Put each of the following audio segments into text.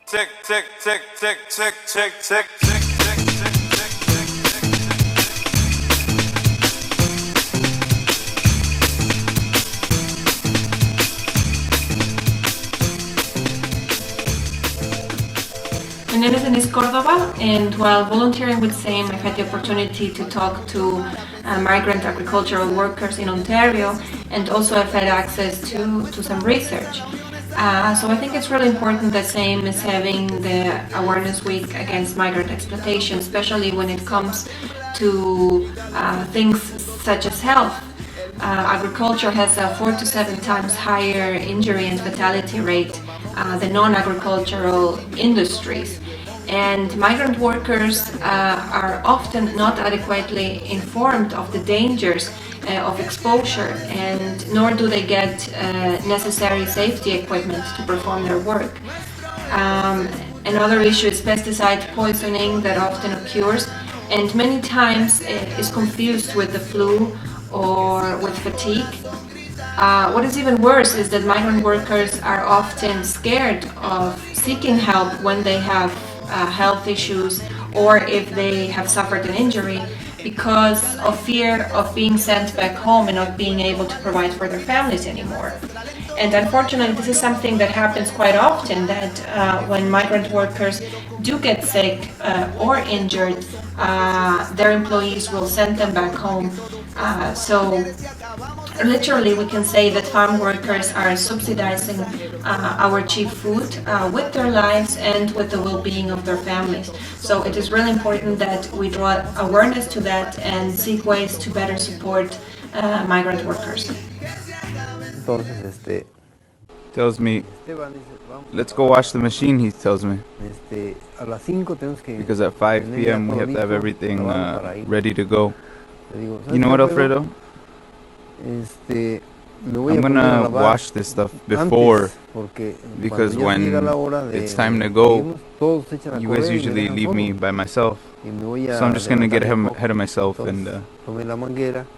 Tick, tick, tick, tick, tick, tick, tick, tick, tick, tick, tick, tick, tick. My name is Denise Cordova, and while volunteering with SAME, I've had the opportunity to talk to migrant agricultural workers in Ontario, and also I've had access to some research. So I think it's really important that SAME is having the Awareness Week against migrant exploitation, especially when it comes to things such as health. Agriculture has a 4 to 7 times higher injury and fatality rate than non-agricultural industries. And migrant workers are often not adequately informed of the dangers of exposure, and nor do they get necessary safety equipment to perform their work. Another issue is pesticide poisoning that often occurs and many times is confused with the flu or with fatigue. What is even worse is that migrant workers are often scared of seeking help when they have health issues or if they have suffered an injury, because of fear of being sent back home and not being able to provide for their families anymore. And unfortunately, this is something that happens quite often, that when migrant workers do get sick or injured, their employees will send them back home. So literally we can say that farm workers are subsidizing our cheap food with their lives and with the well-being of their families. So it is really important that we draw awareness to that and seek ways to better support migrant workers. Tells me, let's go wash the machine, he tells me. Because at 5 p.m. we have to have everything ready to go. You know what, Alfredo? I'm gonna wash this stuff before, because when it's time to go, you guys usually leave me by myself. So I'm just gonna get ahead of myself and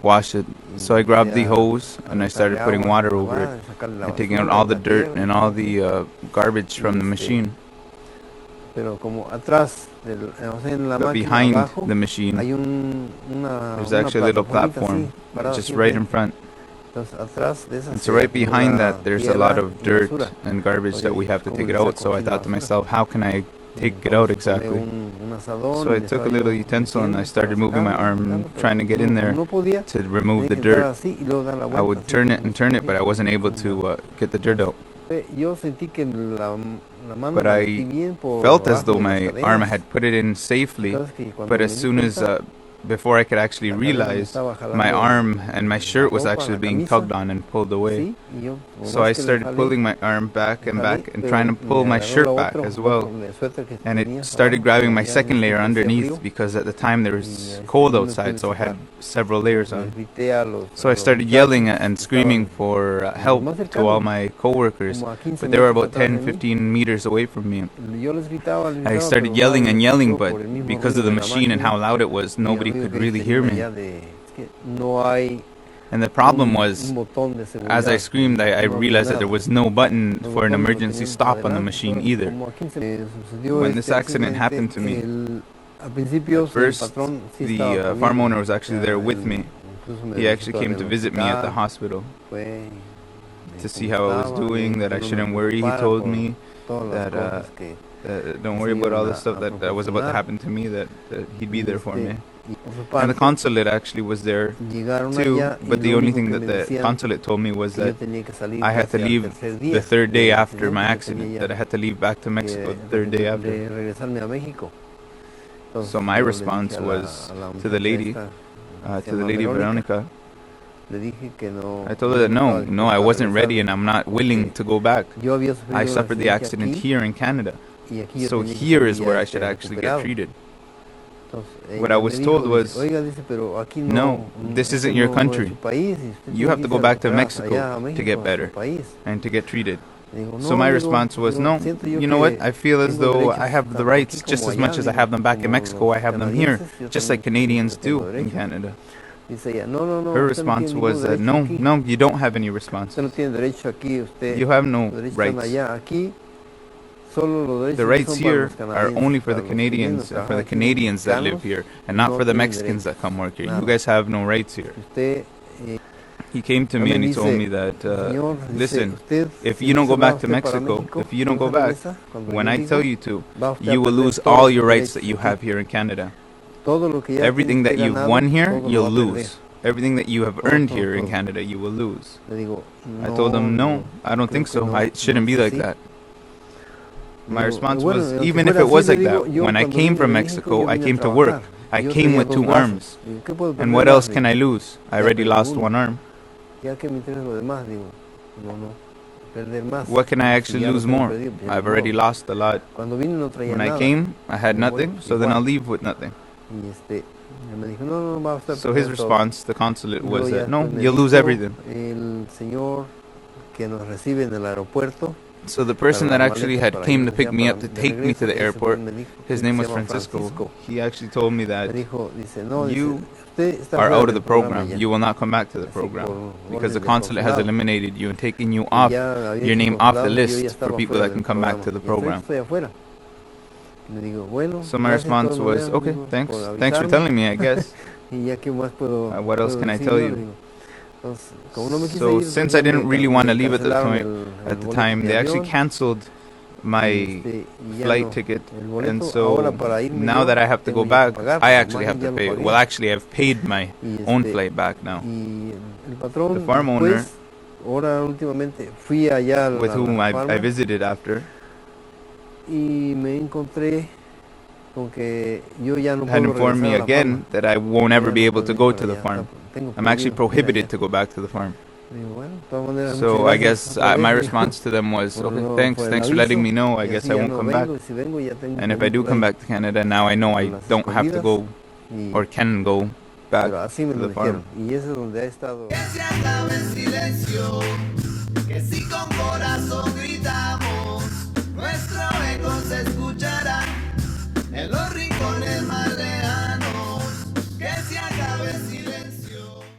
wash it. So I grabbed the hose and I started putting water over it and taking out all the dirt and all the garbage from the machine. But behind the machine, there's actually a little platform just right in front. And so right behind that, there's a lot of dirt and garbage that we have to take it out. So I thought to myself, how can I take it out exactly? So I took a little utensil and I started moving my arm, trying to get in there to remove the dirt. I would turn it, but I wasn't able to get the dirt out. But I felt as though my arm had put it in safely, but as soon as before I could actually realize, my arm and my shirt was actually being tugged on and pulled away. So I started pulling my arm back and trying to pull my shirt back as well. And it started grabbing my second layer underneath, because at the time there was cold outside, so I had several layers on. So I started yelling and screaming for help to all my co-workers, but they were about 10-15 meters away from me. I started yelling and yelling, but because of the machine and how loud it was, nobody could really hear me. And the problem was, as I screamed, I realized that there was no button for an emergency stop on the machine either. When this accident happened to me, first the farm owner was actually there with me. He actually came to visit me at the hospital to see how I was doing, that I shouldn't worry. He told me that don't worry about all the stuff that was about to happen to me, that he'd be there for me. And the consulate actually was there too, but the only thing that the consulate told me was that I had to leave the third day after my accident, that I had to leave back to Mexico the third day after. So my response was to the lady Veronica. I told her that no, I wasn't ready and I'm not willing to go back. I suffered the accident here in Canada, so here is where I should actually get treated. What I was told was, no, this isn't your country. You have to go back to Mexico to get better and to get treated. So my response was, no, you know what? I feel as though I have the rights just as much as I have them back in Mexico. I have them here, just like Canadians do in Canada. Her response was, no, you don't have any response. You have no rights. The rights here are only for the Canadians that live here, and not for the Mexicans that come work here. You guys have no rights here. He came to me and he told me that, listen, if you don't go back to Mexico, if you don't go back, when I tell you to, you will lose all your rights that you have here in Canada. Everything that you've won here, you'll lose. Everything that you have earned here in Canada, you will lose. I told him, no, I don't think so. It shouldn't be like that. My response was, even if it was like that, when I came from Mexico, I came to work. I came with 2 arms. And what else can I lose? I already lost 1 arm. What can I actually lose more? I've already lost a lot. When I came, I had nothing, so then I'll leave with nothing. So his response, the consulate, was that, no, you'll lose everything. So the person that actually had came to pick me up to take me to the airport, his name was Francisco. He actually told me that you are out of the program. You will not come back to the program because the consulate has eliminated you and taken you off your name off the list for people that can come back to the program. So my response was, okay, thanks for telling me, I guess. What else can I tell you? So since I didn't really want to leave at the time, they actually canceled my flight ticket, and so now that I have to go back, I actually have to pay. Well, actually, I've paid my own flight back now. The farm owner, with whom I visited after, had informed me again that I won't ever be able to go to the farm. I'm actually prohibited to go back to the farm. So I guess my response to them was, okay, thanks for letting me know. I guess I won't come back. And if I do come back to Canada, now I know I don't have to go or can go back to the farm. Que si con corazón gritamos, nuestro eco se escucha.